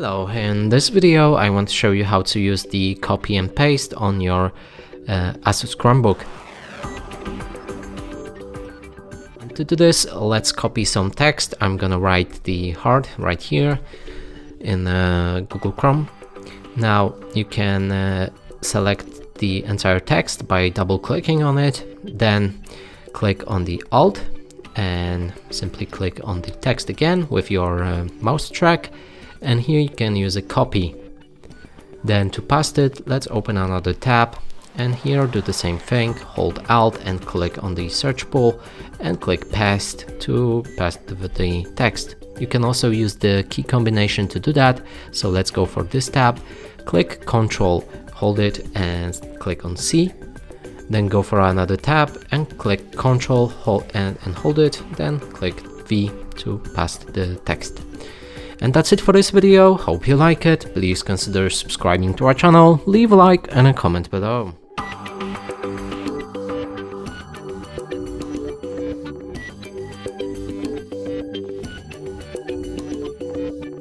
Hello, in this video I want to show you how to use the copy and paste on your Asus Chromebook. And to do this, let's copy some text. I'm gonna write the hard right here in Google Chrome. Now you can select the entire text by double clicking on it, then click on the Alt and simply click on the text again with your mouse track. And here you can use a copy. Then to paste it, let's open another tab, and here do the same thing, hold Alt and click on the search bar and click paste to paste the text. You can also use the key combination to do that, so let's go for this tab, click Ctrl, hold it and click on C, then go for another tab and click Ctrl, hold and hold it, then click V to paste the text. And that's it for this video. Hope you like it. Please consider subscribing to our channel, leave a like and a comment below.